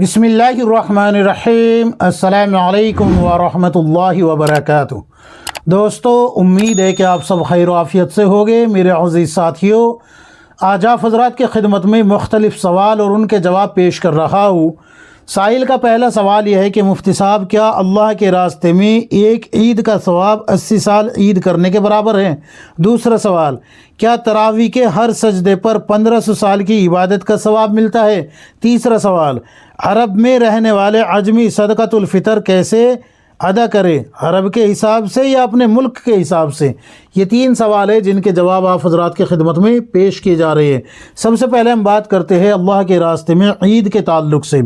बिस्मिल्लाहिर्रहमानिर्रहीम। अस्सलामु अलैकुम वरहमतुल्लाहि वबरकातुह। दोस्तों, उम्मीद है कि आप सब खैर आफियत से होंगे। मेरे अज़ीज़ साथियों, आज आप हज़रात की खिदमत में मुख्तलिफ़ सवाल और उनके जवाब पेश कर रहा हूँ। साइल का पहला सवाल यह है कि मुफ्ती साहब, क्या अल्लाह के रास्ते में एक ईद का सवाब 80 साल ईद करने के बराबर है? दूसरा सवाल, क्या तरावी के हर सजदे पर 1500 साल की इबादत का सवाब मिलता है? तीसरा सवाल, अरब में रहने वाले अजमी सदक़तुल फ़ितर कैसे अदा करें, अरब के हिसाब से या अपने मुल्क के हिसाब से? ये तीन सवाल है जिनके जवाब आप हज़रात की खिदमत में पेश किए जा रहे हैं। सबसे पहले हम बात करते हैं अल्लाह के रास्ते में ईद के ताल्लुक़ से।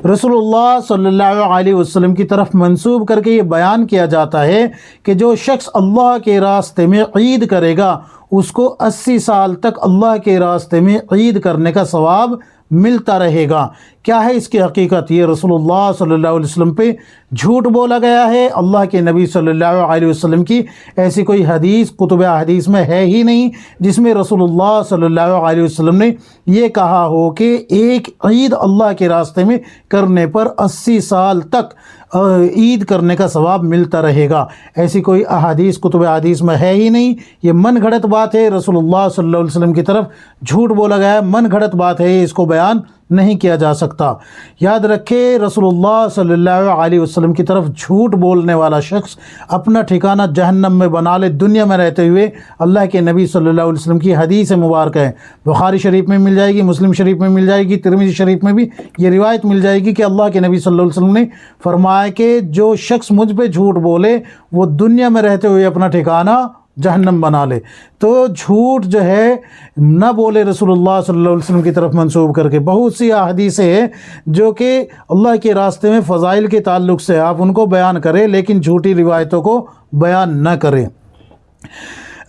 रसूलुल्लाह सल्लल्लाहु अलैहि वसल्लम की तरफ मंसूब करके ये बयान किया जाता है कि जो शख्स अल्लाह के रास्ते में ईद करेगा उसको 80 साल तक अल्लाह के रास्ते में ईद करने का सवाब मिलता रहेगा। क्या है इसकी हकीकत? ये रसूलुल्लाह सल्लल्लाहु अलैहि वसल्लम पे झूठ बोला गया है। अल्लाह के नबी सल्लल्लाहु अलैहि वसल्लम की ऐसी कोई हदीस कुतुब हदीस में है ही नहीं जिसमें रसूलुल्लाह सल्लल्लाहु अलैहि वसल्लम ने ये कहा हो कि एक ईद अल्लाह के रास्ते में करने पर 80 साल तक ईद करने का सवाब मिलता रहेगा। ऐसी कोई अहादीस कुतुब हदीस में है ही नहीं। ये मन घड़त बात है, रसूलुल्लाह सल्लल्लाहु अलैहि वसल्लम की तरफ झूठ बोला गया है, मन घड़त बात है, इसको बयान नहीं किया जा सकता। याद रखें, रसूलुल्लाह सल्लल्लाहु अलैहि वसल्लम की तरफ झूठ बोलने वाला शख्स अपना ठिकाना जहन्नम में बना ले दुनिया में रहते हुए। अल्लाह के नबी सल्लल्लाहु अलैहि वसल्लम की हदीस मुबारक है, बुखारी शरीफ में मिल जाएगी, मुस्लिम शरीफ में मिल जाएगी, तिरमिज़ी शरीफ में भी ये रिवायत मिल जाएगी कि अल्लाह के नबी सल्लल्लाहु अलैहि वसल्लम ने फरमाया कि जो शख्स मुझ पे झूठ बोले वो दुनिया में रहते हुए अपना ठिकाना जहन्नम बना ले। तो झूठ जो है न बोले रसूलुल्लाह सल्लल्लाहु अलैहि वसल्लम की तरफ मंसूब करके। बहुत सी हदीसें हैं जो कि अल्लाह के रास्ते में फ़ज़ाइल के ताल्लुक़ से आप उनको बयान करें लेकिन झूठी रिवायतों को बयान न करें।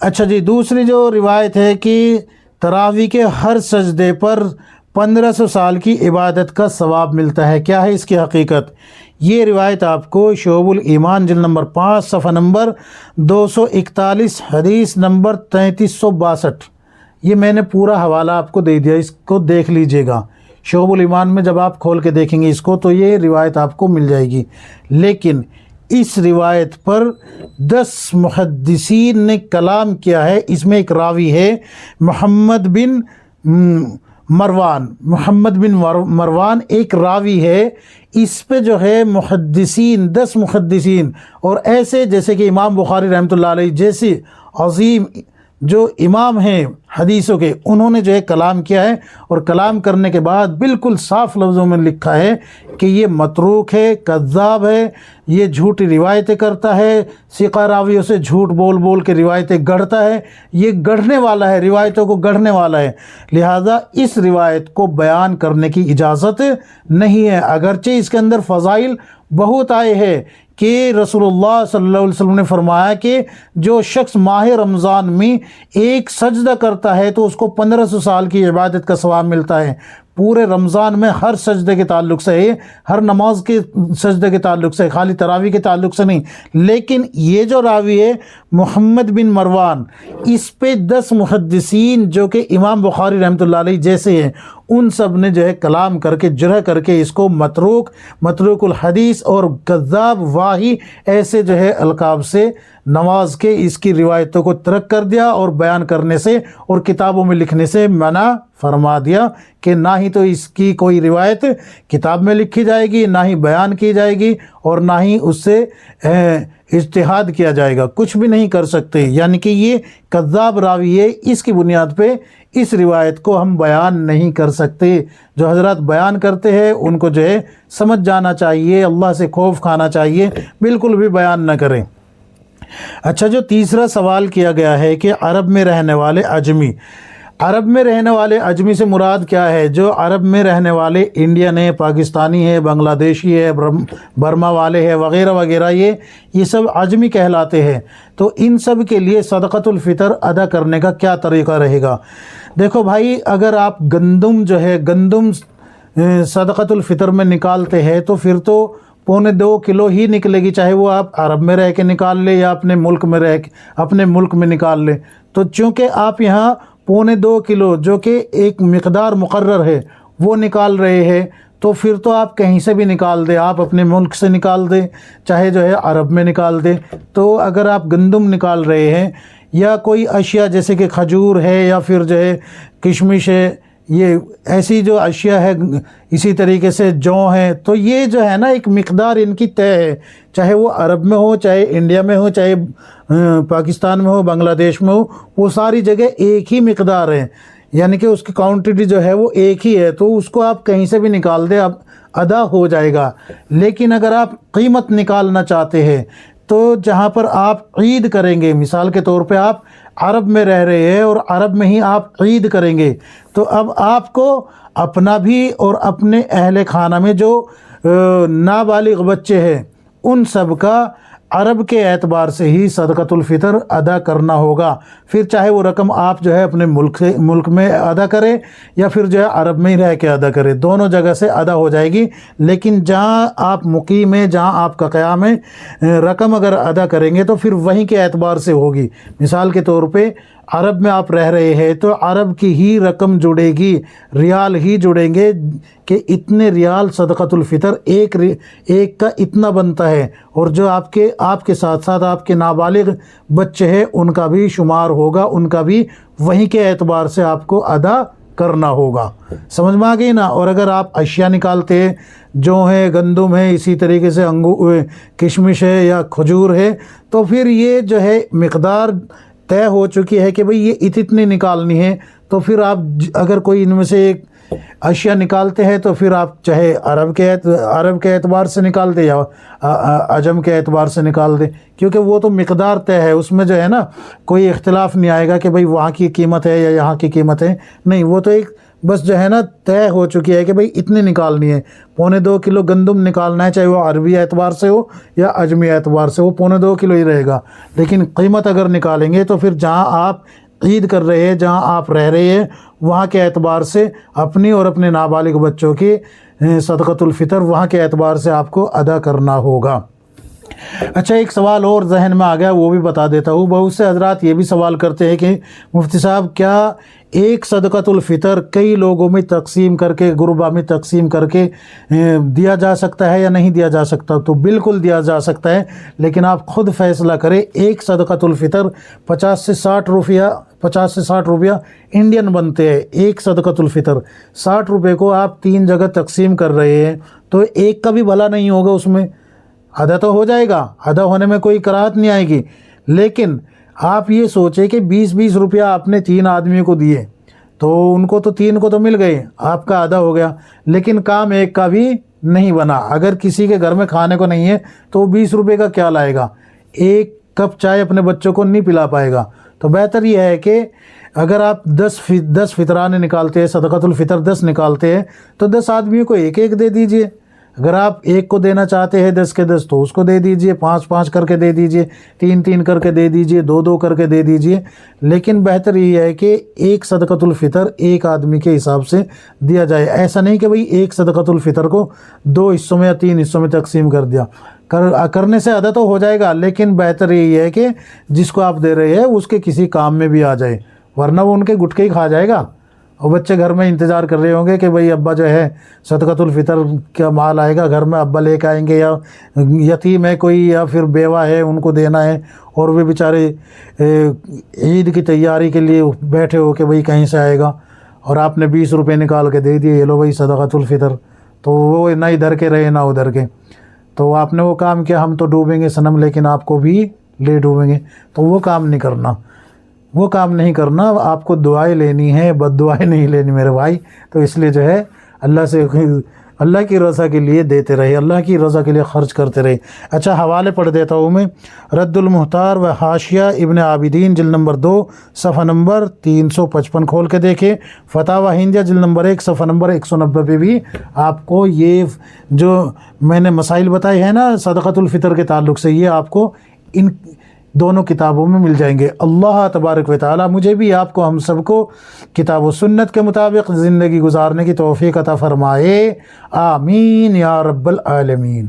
अच्छा जी, दूसरी जो रिवायत है कि तरावी के हर सजदे पर 1500 साल की इबादत का सवाब मिलता है। क्या है इसकी हकीकत? ये रिवायत आपको शोबुल ईमान जिल्द नंबर 5 सफ़ा नंबर 241 हदीस नंबर 3362, ये मैंने पूरा हवाला आपको दे दिया, इसको देख लीजिएगा। शोबुल ईमान में जब आप खोल के देखेंगे इसको तो ये रिवायत आपको मिल जाएगी। लेकिन इस रिवायत पर 10 मुहद्दिसीन ने कलाम किया है। इसमें एक रावी है मोहम्मद बिन मरवान एक रावी है। इस पे जो है मुहद्दिसीन 10 मुहद्दिसीन और ऐसे जैसे कि इमाम बुखारी रहमतुल्लाह अलैह जैसे अज़ीम जो इमाम हैं हदीसों के, उन्होंने जो है कलाम किया है और कलाम करने के बाद बिल्कुल साफ़ लफ्ज़ों में लिखा है कि ये मतरूक है, कज़्ज़ाब है, ये झूठी रिवायतें करता है, सिक़ा रावियों से झूठ बोल बोल के रिवायतें गढ़ता है, ये गढ़ने वाला है, रिवायतों को गढ़ने वाला है। लिहाजा इस रिवायत को बयान करने की इजाज़त नहीं है। अगरचे इसके अंदर फ़ज़ाइल बहुत आए हैं कि रसूलुल्लाह सल्लल्लाहु अलैहि वसल्लम ने फरमाया कि जो शख्स माह रमज़ान में एक सजदा करता है तो उसको 1500 साल की इबादत का सवाब मिलता है। पूरे रमज़ान में हर सजदे के ताल्लुक़ से है, हर नमाज के सजदे के ताल्लुक़ से, खाली तरावी के ताल्लुक़ से नहीं। लेकिन ये जो रावी है मोहम्मद बिन मरवान, इस पे 10 मुहद्दिसीन जो कि इमाम बुखारी रहमतुल्लाह अलैह जैसे हैं उन सब ने जो है कलाम करके जरह करके इसको मतरूकुल हदीस और कज़्ज़ाब वाही ऐसे जो है अलकाब से नमाज के इसकी रिवायतों को तर्क कर दिया और बयान करने से और किताबों में लिखने से मना फरमा दिया कि ना ही तो इसकी कोई रिवायत किताब में लिखी जाएगी, ना ही बयान की जाएगी और ना ही उससे इज्तिहाद किया जाएगा, कुछ भी नहीं कर सकते। यानी कि ये कज़्ज़ाब रावी है, इसकी बुनियाद पे इस रिवायत को हम बयान नहीं कर सकते। जो हज़रत बयान करते हैं उनको जो है समझ जाना चाहिए, अल्लाह से खौफ खाना चाहिए, बिल्कुल भी बयान न करें। अच्छा, जो तीसरा सवाल किया गया है कि अरब में रहने वाले अजमी, अरब में रहने वाले अजमी से मुराद क्या है? जो अरब में रहने वाले इंडियन है, पाकिस्तानी है, बांग्लादेशी है, बर्मा वाले हैं वगैरह वगैरह, ये सब अजमी कहलाते हैं। तो इन सब के लिए सदक़तुल फ़ितर अदा करने का क्या तरीक़ा रहेगा? देखो भाई, अगर आप गंदम सदक़तुल फ़ितर में निकालते हैं तो फिर तो 1.25 किलो ही निकलेगी, चाहे वो आप अरब में रह के निकाल ले या अपने मुल्क में रह के अपने मुल्क में निकाल ले। तो चूँकि आप यहाँ 1.25 किलो जो कि एक मिक़दार मुक़र्रर है वो निकाल रहे हैं تو پھر تو آپ کہیں سے بھی نکال دیں، آپ اپنے ملک سے نکال دیں، چاہے جو ہے عرب میں نکال دیں۔ تو اگر آپ گندم نکال رہے ہیں یا کوئی اشیاء جیسے کہ کھجور ہے یا پھر جو ہے کشمش ہے، یہ ایسی جو اشیاء ہے، اسی طریقے سے جو ہے، تو یہ جو ہے نا ایک مقدار ان کی طے ہے، چاہے وہ عرب میں ہو، چاہے انڈیا میں ہو، چاہے پاکستان میں ہو، بنگلہ دیش میں ہو، وہ ساری جگہ ایک ہی مقدار ہے، یعنی کہ اس کی کوانٹٹی جو ہے وہ ایک ہی ہے، تو اس کو آپ کہیں سے بھی نکال دیں، اب ادا ہو جائے گا۔ لیکن اگر آپ قیمت نکالنا چاہتے ہیں تو جہاں پر آپ عید کریں گے، مثال کے طور پہ آپ عرب میں رہ رہے ہیں اور عرب میں ہی آپ عید کریں گے، تو اب آپ کو اپنا بھی اور اپنے اہل خانہ میں جو نابالغ بچے ہیں ان سب کا عرب کے اعتبار سے ہی صدقۃ الفطر ادا کرنا ہوگا۔ پھر چاہے وہ رقم آپ جو ہے اپنے ملک میں ادا کریں یا پھر جو ہے عرب میں ہی رہ کے ادا کریں، دونوں جگہ سے ادا ہو جائے گی۔ لیکن جہاں آپ مقیم ہیں، جہاں آپ کا قیام ہے، رقم اگر ادا کریں گے تو پھر وہیں کے اعتبار سے ہوگی۔ مثال کے طور پہ عرب میں آپ رہ رہے ہیں تو عرب کی ہی رقم جڑے گی، ریال ہی جڑیں گے کہ اتنے ریال صدقۃ الفطر ایک کا اتنا بنتا ہے، اور جو آپ کے ساتھ ساتھ آپ کے نابالغ بچے ہیں ان کا بھی شمار ہوگا، ان کا بھی وہیں کے اعتبار سے آپ کو ادا کرنا ہوگا۔ سمجھ میں آ گئی نا؟ اور اگر آپ اشیاء نکالتے ہیں، جو ہے گندم ہے، اسی طریقے سے کشمش ہے یا کھجور ہے، تو پھر یہ جو ہے مقدار طے ہو چکی ہے کہ بھئی یہ اتنی نکالنی ہے، تو پھر آپ اگر کوئی ان میں سے ایک اشیاء نکالتے ہیں تو پھر آپ چاہے عرب کے اعتبار سے نکال دیں یا عجم کے اعتبار سے نکال دیں، کیونکہ وہ تو مقدار طے ہے، اس میں جو ہے نا کوئی اختلاف نہیں آئے گا کہ بھئی وہاں کی قیمت ہے یا یہاں کی قیمت ہے، نہیں، وہ تو ایک بس جو ہے نا طے ہو چکی ہے کہ بھئی اتنی نکالنی ہے، 1.25 کلو گندم نکالنا ہے، چاہے وہ عربی اعتبار سے ہو یا عجمی اعتبار سے، وہ 1.25 کلو ہی رہے گا۔ لیکن قیمت اگر نکالیں گے تو پھر جہاں آپ عید کر رہے ہیں، جہاں آپ رہ رہے ہیں، وہاں کے اعتبار سے اپنی اور اپنے نابالغ بچوں کی صدقۃ الفطر وہاں کے اعتبار سے آپ کو ادا کرنا ہوگا۔ اچھا، ایک سوال اور ذہن میں آ گیا، وہ بھی بتا دیتا ہوں۔ بہت سے حضرات یہ بھی سوال کرتے ہیں کہ مفتی صاحب کیا ایک صدقۃ الفطر کئی لوگوں میں تقسیم کر کے، غربا میں تقسیم کر کے دیا جا سکتا ہے یا نہیں دیا جا سکتا؟ تو بالکل دیا جا سکتا ہے، لیکن آپ خود فیصلہ کریں۔ ایک صدقۃ الفطر 50 سے 60 روپیہ انڈین بنتے ہیں۔ ایک صدقۃ الفطر 60 روپے کو آپ 3 جگہ تقسیم کر رہے ہیں، تو ایک کا بھی بھلا نہیں ہوگا، اس میں ادا تو ہو جائے گا، ادا ہونے میں کوئی کراہت نہیں آئے گی، لیکن آپ یہ سوچیں کہ 20 روپیہ آپ نے 3 آدمیوں کو دیے، تو ان کو تو 3 کو تو مل گئے، آپ کا ادا ہو گیا، لیکن کام ایک کا بھی نہیں بنا۔ اگر کسی کے گھر میں کھانے کو نہیں ہے تو 20 روپے کا کیا لائے گا؟ ایک کپ چائے اپنے بچوں کو نہیں پلا پائے گا۔ تو بہتر یہ ہے کہ اگر آپ 10 فطرانے نکالتے ہیں، صدقۃ الفطر 10 نکالتے ہیں، تو 10 آدمیوں کو ایک ایک دے دیجئے۔ اگر آپ ایک کو دینا چاہتے ہیں 10 کے 10 تو اس کو دے دیجئے، 5 کر کے دے دیجئے، 3 کر کے دے دیجئے، 2 کر کے دے دیجئے، لیکن بہتر یہ ہے کہ ایک صدقۃ الفطر ایک آدمی کے حساب سے دیا جائے۔ ایسا نہیں کہ بھئی ایک صدقۃ الفطر کو 2 حصوں میں یا 3 حصوں میں تقسیم کر دیا۔ کرنے سے ادا تو ہو جائے گا، لیکن بہتر یہی ہے کہ جس کو آپ دے رہے ہیں اس کے کسی کام میں بھی آ جائے، ورنہ وہ ان کے گٹکے ہی کھا جائے گا، اور بچے گھر میں انتظار کر رہے ہوں گے کہ بھئی ابا جو ہے صدقۃ الفطر کا مال آئے گا، گھر میں ابا لے کے آئیں گے، یا یتیم ہے کوئی یا پھر بیوہ ہے ان کو دینا ہے، اور وہ بیچارے عید کی تیاری کے لیے بیٹھے ہو کہ بھئی کہیں سے آئے گا، اور آپ نے 20 روپے نکال کے دے دیے، یہ لو بھئی صدقۃ الفطر، تو وہ نہ ادھر کے رہے نہ ادھر کے، تو آپ نے وہ کام کیا، ہم تو ڈوبیں گے صنم لیکن آپ کو بھی لے ڈوبیں گے، تو وہ کام نہیں کرنا، وہ کام نہیں کرنا۔ آپ کو دعائیں لینی ہے، بد دعائیں نہیں لینی میرے بھائی۔ تو اس لیے جو ہے اللہ کی رضا کے لیے دیتے رہے، اللہ کی رضا کے لیے خرچ کرتے رہے۔ اچھا، حوالے پڑھ دیتا ہوں میں۔ رد المحتار و حاشیہ ابن عابدین جلد نمبر 2 صفحہ نمبر 355 کھول کے دیکھیں۔ فتاوی ہندیہ جلد نمبر 1 صفحہ نمبر 190 پہ بھی آپ کو یہ جو میں نے مسائل بتائے ہیں نا صدقۃ الفطر کے تعلق سے، یہ آپ کو ان دونوں کتابوں میں مل جائیں گے۔ اللہ تبارک و تعالی مجھے بھی آپ کو ہم سب کو کتاب و سنت کے مطابق زندگی گزارنے کی توفیق عطا فرمائے، آمین یا رب العالمین۔